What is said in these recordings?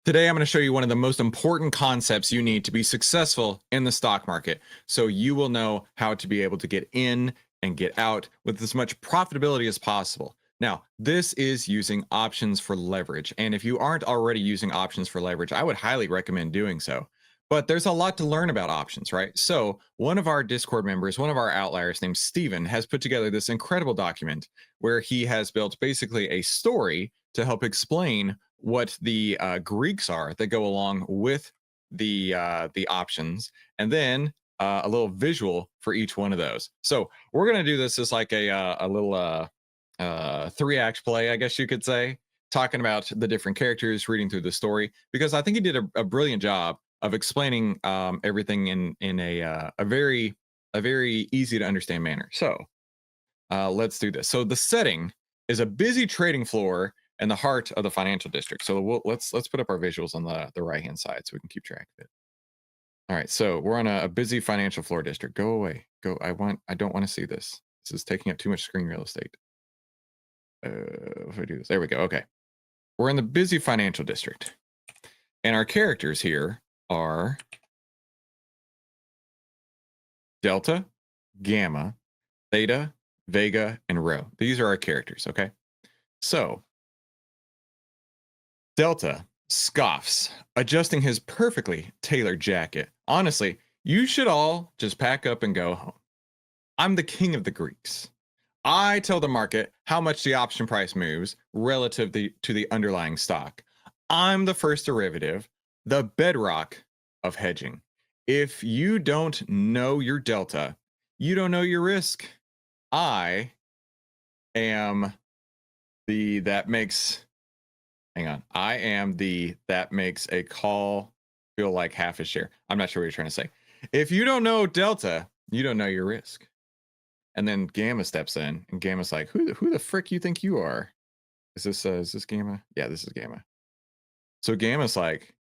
Today, I'm going to show you one of the most important concepts you need to be successful in the stock market, so you will know how to be able to get in and get out with as much profitability as possible. Now, this is using options for leverage. And if you aren't already using options for leverage, I would highly recommend doing so. But there's a lot to learn about options, right? So, one of our Discord members, one of our outliers named Steven, has put together this incredible document where he has built basically a story to help explain what the Greeks are that go along with the options, and then a little visual for each one of those. So we're gonna do this as like a little 3-act play, I guess you could say, talking about the different characters, reading through the story, because I think he did a brilliant job of explaining everything in a very easy to understand manner. So let's do this. So the setting is a busy trading floor in the heart of the financial district. So let's put up our visuals on the right hand side so we can keep track of it. All right, so we're on a busy financial floor district. Go away. Go. I don't want to see this. This is taking up too much screen real estate. If I do this, there we go. Okay, we're in the busy financial district, and our characters here are Delta, Gamma, Theta, Vega, and Rho. These are our characters. Okay, so Delta scoffs, adjusting his perfectly tailored jacket. Honestly, you should all just pack up and go home. I'm the king of the Greeks. I tell the market how much the option price moves relative to the underlying stock. I'm the first derivative, the bedrock of hedging. If you don't know your delta, you don't know your risk. I am the that makes a call feel like half a share. I'm not sure what you're trying to say. If you don't know delta, you don't know your risk. And then Gamma steps in, and Gamma's like, "Who the frick you think you are? Is this Gamma? Yeah, this is Gamma." So Gamma's like,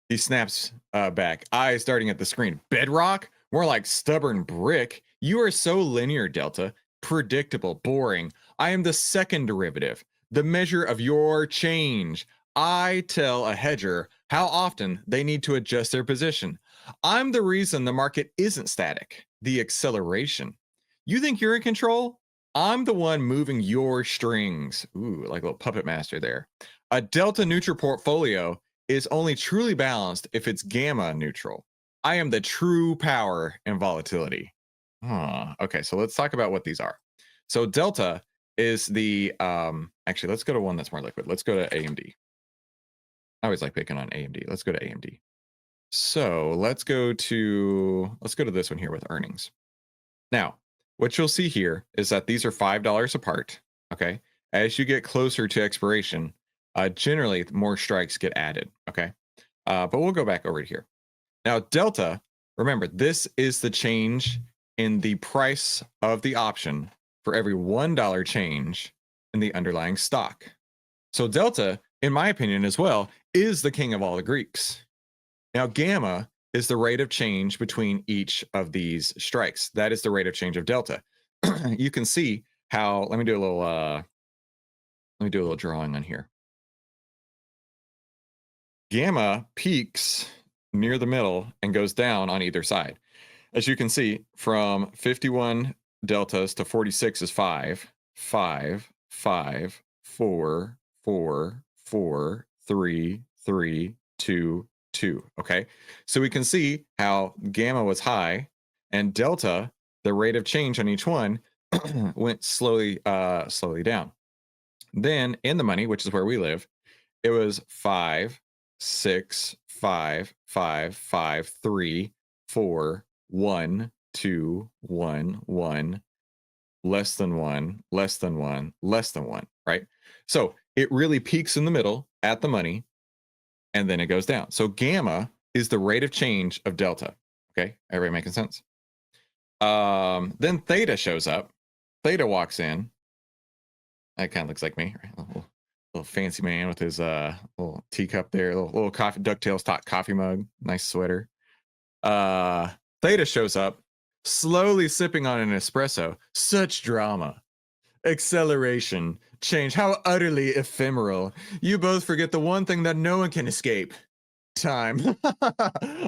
he snaps back, eyes darting at the screen. Bedrock? More like stubborn brick. You are so linear, Delta. Predictable, boring. I am the second derivative, the measure of your change. I tell a hedger how often they need to adjust their position. I'm the reason the market isn't static, the acceleration. You think you're in control? I'm the one moving your strings. Ooh, like a little puppet master there. A delta neutral portfolio is only truly balanced if it's gamma neutral. I am the true power in volatility. Okay, so let's talk about what these are. So delta is the actually, let's go to one that's more liquid. Let's go to AMD. I always like picking on AMD. Let's go to AMD. So let's go to this one here with earnings. Now, what you'll see here is that these are $5 apart. Okay, as you get closer to expiration, generally more strikes get added. Okay, but we'll go back over to here. Now, delta, remember, this is the change in the price of the option for every $1 change in the underlying stock. So delta, in my opinion as well, is the king of all the Greeks. Now, gamma is the rate of change between each of these strikes. That is the rate of change of delta. You can see how, let me do a little drawing on here. Gamma peaks near the middle and goes down on either side. As you can see, from 51 deltas to 46 is 5, 5, 5, 4, 4, 4, 3, 3, 2, 2. Okay, so we can see how gamma was high and delta, the rate of change on each one, went slowly down. Then in the money, which is where we live, it was 5, 6, 5, 5, 5, 3, 4, 1, 2, 1, 1, less than 1, less than 1, less than 1, right? So it really peaks in the middle at the money, and then it goes down. So gamma is the rate of change of delta. Okay, everybody making sense? Then theta shows up. Theta walks in. That kind of looks like me, right? Little fancy man with his little teacup there, little coffee DuckTales top coffee mug, nice sweater. Theta shows up, slowly sipping on an espresso. Such drama. Acceleration. change, how utterly ephemeral. You both forget the one thing that no one can escape. Time.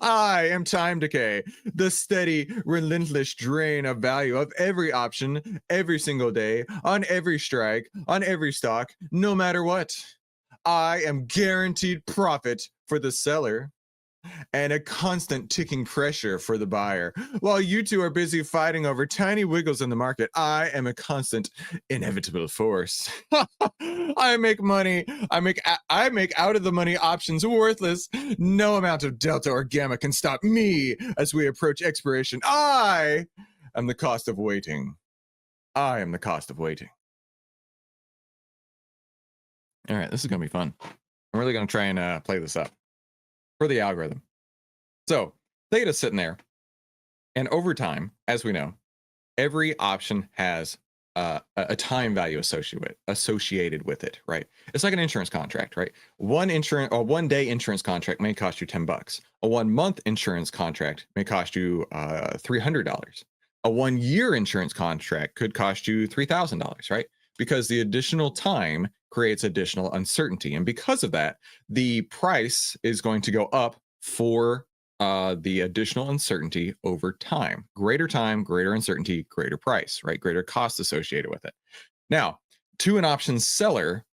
I am time decay, the steady, relentless drain of value of every option, every single day, on every strike, on every stock, no matter what. I am guaranteed profit for the seller and a constant ticking pressure for the buyer. While you two are busy fighting over tiny wiggles in the market, I am a constant, inevitable force. I make money. I make out of the money options worthless. No amount of delta or gamma can stop me as we approach expiration. I am the cost of waiting. I am the cost of waiting. All right, this is gonna be fun. I'm really gonna try and play this up for the algorithm. So Theta's sitting there, and over time, as we know, every option has a time value associated with it, right? It's like an insurance contract, right? One day insurance contract may cost you $10. A 1 month insurance contract may cost you $300. A 1 year insurance contract could cost you $3,000, right? Because the additional time creates additional uncertainty, and because of that, the price is going to go up for the additional uncertainty over time. Greater time, greater uncertainty, greater price, right? Greater cost associated with it. Now, to an option seller,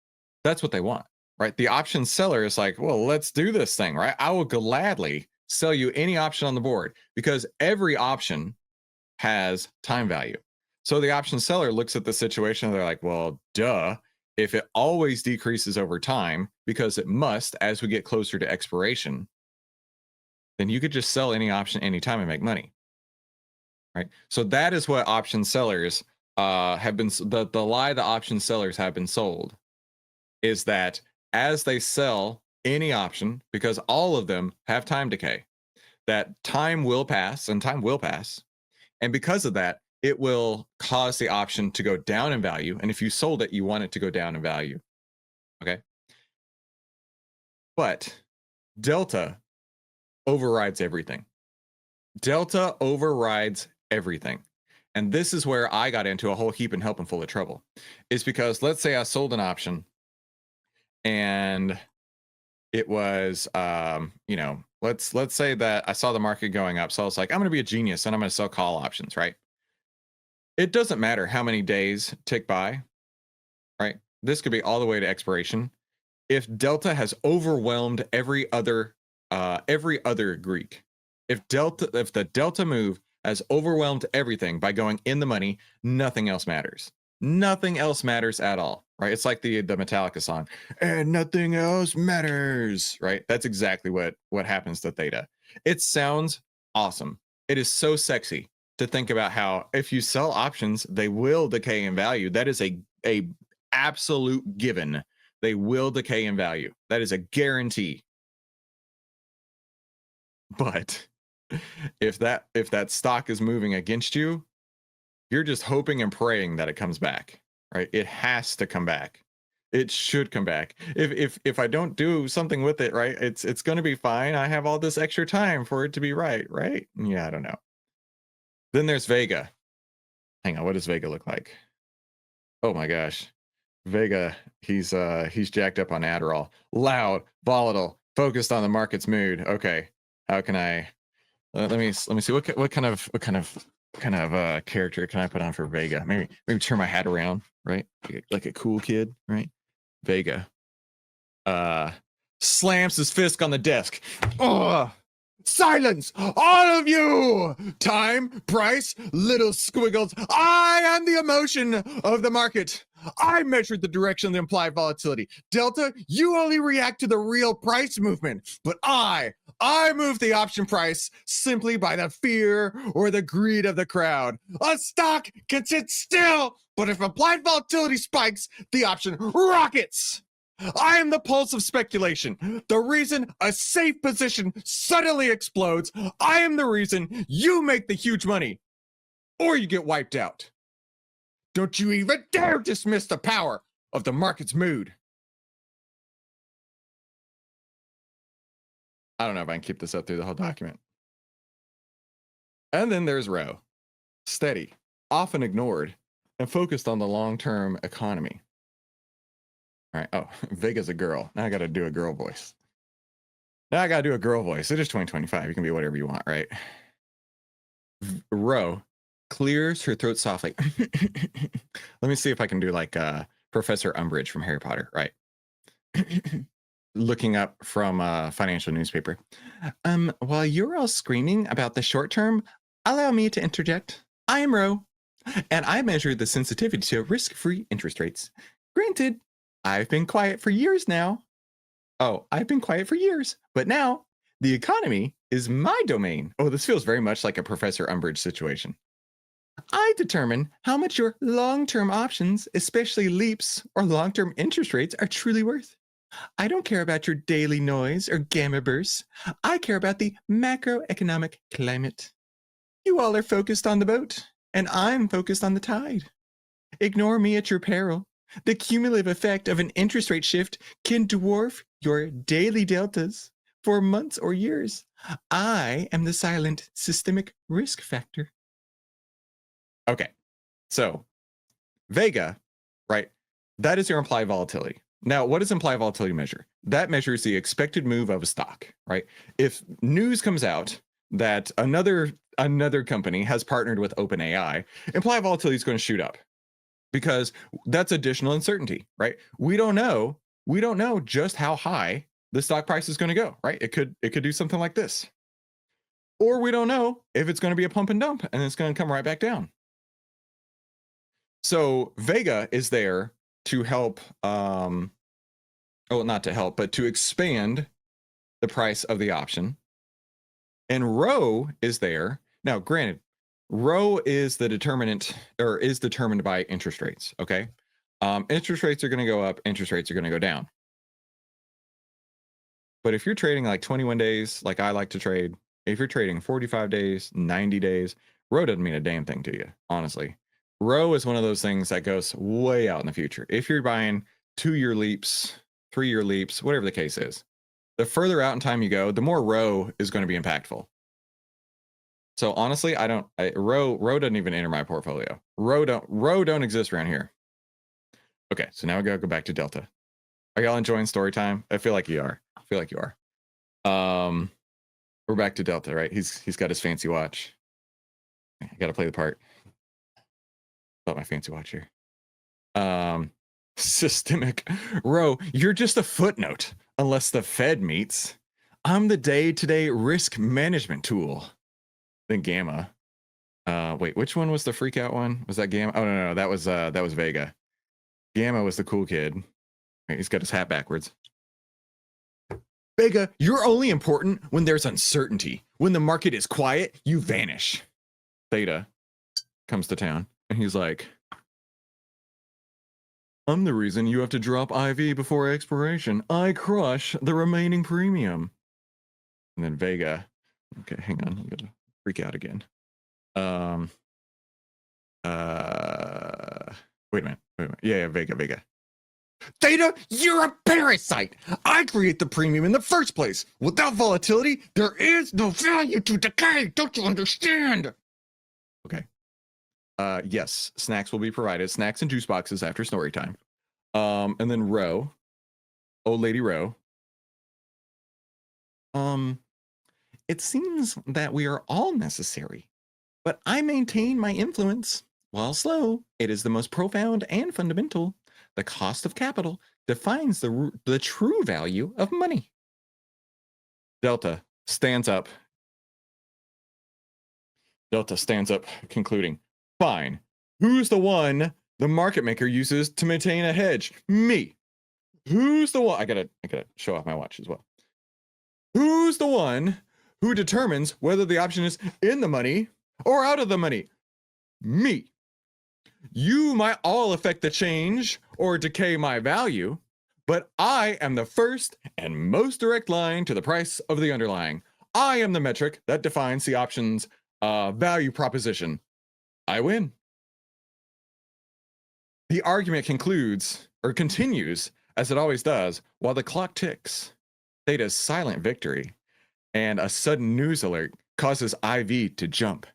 that's what they want, right? The option seller is like, well, let's do this thing, right? I will gladly sell you any option on the board because every option has time value. So the option seller looks at the situation and they're like, well, duh. If it always decreases over time, because it must as we get closer to expiration, then you could just sell any option anytime and make money, right? So that is what option sellers have been, the lie the option sellers have been sold is that as they sell any option, because all of them have time decay, that time will pass and time will pass. And because of that, it will cause the option to go down in value. And if you sold it, you want it to go down in value. Okay. But delta overrides everything. Delta overrides everything. And this is where I got into a whole heap and helping full of trouble. Is because let's say I sold an option and it was let's say that I saw the market going up. So I was like, I'm gonna be a genius and I'm gonna sell call options, right? It doesn't matter how many days tick by, right? This could be all the way to expiration. If delta has overwhelmed every other Greek, if the delta move has overwhelmed everything by going in the money, nothing else matters. Nothing else matters at all, right? It's like the Metallica song, and nothing else matters, right? That's exactly what happens to Theta. It sounds awesome. It is so sexy to think about how if you sell options, they will decay in value. That is a absolute given. They will decay in value. That is a guarantee. But if that stock is moving against you, you're just hoping and praying that it comes back, right? It has to come back. It should come back. If I don't do something with it, right, it's going to be fine. I have all this extra time for it to be right? Yeah, I don't know. Then there's Vega. Hang on, what does Vega look like? Oh my gosh. Vega, he's jacked up on Adderall. Loud, volatile, focused on the market's mood. Okay. How can I let me see what kind of character can I put on for Vega? Maybe turn my hat around, right? Like a cool kid, right? Vega. Slams his fist on the desk. Oh, silence, all of you! Time, price, little squiggles. I am the emotion of the market. I measured the direction of the implied volatility. Delta, you only react to the real price movement, but I move the option price simply by the fear or the greed of the crowd. A stock can sit still, but if implied volatility spikes, the option rockets. I am the pulse of speculation. The reason a safe position suddenly explodes. I am the reason you make the huge money or you get wiped out. Don't you even dare dismiss the power of the market's mood. I don't know if I can keep this up through the whole document. And then there's Rho. Steady, often ignored, and focused on the long-term economy. All right. Oh, Vega's a girl. Now I got to do a girl voice. Now I got to do a girl voice. It is 2025. You can be whatever you want, right? Ro clears her throat softly. Let me see if I can do like Professor Umbridge from Harry Potter, right? Looking up from a financial newspaper. While you're all screaming about the short term, allow me to interject. I am Ro, and I measure the sensitivity to risk-free interest rates. Granted, I've been quiet for years now. Oh, I've been quiet for years, but now the economy is my domain. Oh, this feels very much like a Professor Umbridge situation. I determine how much your long-term options, especially leaps or long-term interest rates, are truly worth. I don't care about your daily noise or gamma bursts. I care about the macroeconomic climate. You all are focused on the boat, and I'm focused on the tide. Ignore me at your peril. The cumulative effect of an interest rate shift can dwarf your daily deltas for months or years. I am the silent systemic risk factor. Okay, so Vega, right? That is your implied volatility. Now, what does implied volatility measure? That measures the expected move of a stock, right? If news comes out that another company has partnered with OpenAI, implied volatility is going to shoot up because that's additional uncertainty, right? We don't know just how high the stock price is going to go, right? It could do something like this. Or we don't know if it's going to be a pump and dump and it's going to come right back down. So Vega is there to help, not to help, but to expand the price of the option. And Rho is there. Now, granted, Rho is the determinant, or is determined by interest rates, okay? Interest rates are going to go up, interest rates are going to go down. But if you're trading like 21 days, like I like to trade, if you're trading 45 days, 90 days, Rho doesn't mean a damn thing to you, honestly. Rho is one of those things that goes way out in the future. If you're buying 2-year leaps, 3-year leaps, whatever the case is, the further out in time you go, the more Rho is going to be impactful. So honestly, Rho doesn't even enter my portfolio. Rho don't exist around here. Okay, so now we gotta go back to Delta. Are y'all enjoying story time? I feel like you are. We're back to Delta, right? He's got his fancy watch. I gotta play the part. About my fancy watch here. Systemic. Rho, you're just a footnote unless the Fed meets. I'm the day-to-day risk management tool. Then Gamma. Wait, which one was the freak out one? Was that Gamma? Oh no, that was Vega. Gamma was the cool kid. Right, he's got his hat backwards. Vega, you're only important when there's uncertainty. When the market is quiet, you vanish. Theta comes to town and he's like, I'm the reason you have to drop IV before expiration. I crush the remaining premium. And then Vega, okay, hang on, I'm gonna freak out again. Wait a minute. Yeah, Vega. Theta, you're a parasite. I create the premium in the first place. Without volatility, there is no value to decay. Don't you understand? Okay. Yes, snacks will be provided. Snacks and juice boxes after story time. And then Rho, old lady Rho. It seems that we are all necessary, but I maintain my influence. While slow, it is the most profound and fundamental. The cost of capital defines the true value of money. Delta stands up, concluding, fine. Who's the one the market maker uses to maintain a hedge? Me. Who's the one? I gotta show off my watch as well. Who's the one who determines whether the option is in the money or out of the money? Me. You might all affect the change or decay my value, but I am the first and most direct line to the price of the underlying. I am the metric that defines the option's value proposition. I win. The argument concludes, or continues, as it always does, while the clock ticks. Theta's silent victory and a sudden news alert causes IV to jump.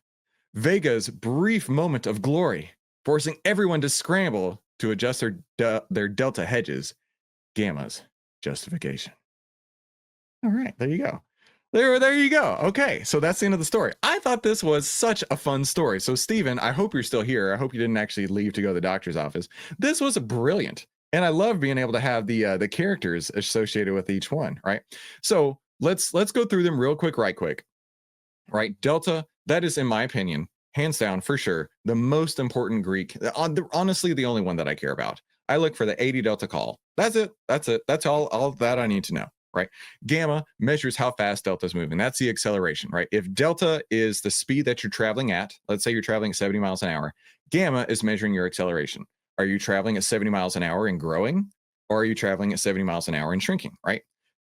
Vega's brief moment of glory, forcing everyone to scramble to adjust their delta hedges, Gamma's justification. All right, there you go. There you go. Okay, so that's the end of the story. I thought this was such a fun story. So, Steven, I hope you're still here. I hope you didn't actually leave to go to the doctor's office. This was brilliant, and I love being able to have the characters associated with each one. Right. So let's go through them real quick, right quick. Right, Delta. That is, in my opinion, hands down for sure, the most important Greek. Honestly, the only one that I care about. I look for the 80 Delta call. That's it. That's it. That's all that I need to know. Right. Gamma measures how fast Delta is moving. That's the acceleration, right? If Delta is the speed that you're traveling at, let's say you're traveling at 70 miles an hour, Gamma is measuring your acceleration. Are you traveling at 70 miles an hour and growing, or are you traveling at 70 miles an hour and shrinking, right?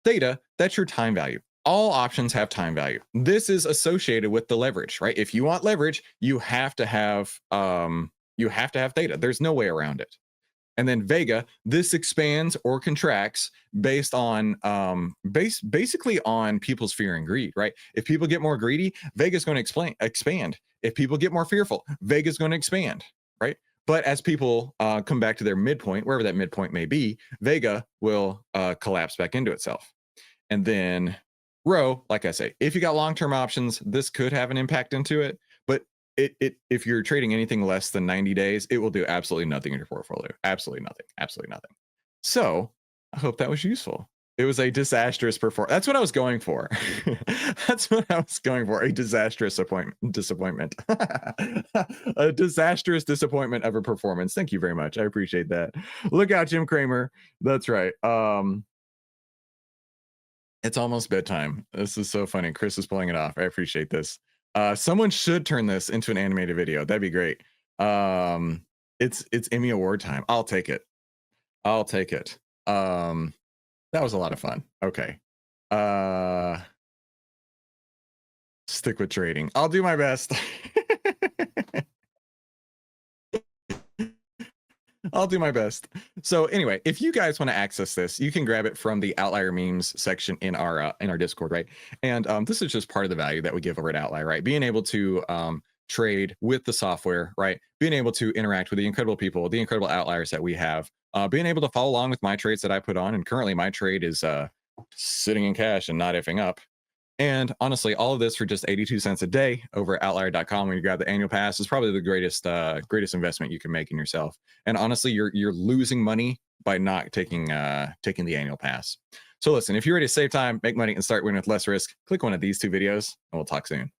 Theta, that's your time value. All options have time value. This is associated with the leverage, right? If you want leverage, you have to have theta. There's no way around it. And then Vega, this expands or contracts based on basically on people's fear and greed, right? If people get more greedy, Vega's going to expand. If people get more fearful, Vega's going to expand, right? But as people come back to their midpoint, wherever that midpoint may be, Vega will collapse back into itself. And then Rho, like I say, if you got long-term options, this could have an impact into it. But if you're trading anything less than 90 days, it will do absolutely nothing in your portfolio. Absolutely nothing. Absolutely nothing. So I hope that was useful. It was a disastrous performance. That's what I was going for. That's what I was going for. A disastrous disappointment. A disastrous disappointment of a performance. Thank you very much. I appreciate that. Look out, Jim Cramer. That's right. It's almost bedtime. This is so funny. Chris is pulling it off. I appreciate this. Someone should turn this into an animated video. That'd be great. It's Emmy Award time. I'll take it. I'll take it. That was a lot of fun. Okay. Stick with trading. I'll do my best. I'll do my best. So anyway, if you guys want to access this, you can grab it from the Outlier memes section in our Discord, right? And this is just part of the value that we give over at Outlier, right? Being able to trade with the software, right? Being able to interact with the incredible people, the incredible outliers that we have, being able to follow along with my trades that I put on. And currently my trade is sitting in cash and not effing up. And honestly, all of this for just 82 cents a day over at outlier.com when you grab the annual pass is probably the greatest investment you can make in yourself. And honestly, you're losing money by not taking the annual pass. So listen, if you're ready to save time, make money, and start winning with less risk, click one of these two videos, and we'll talk soon.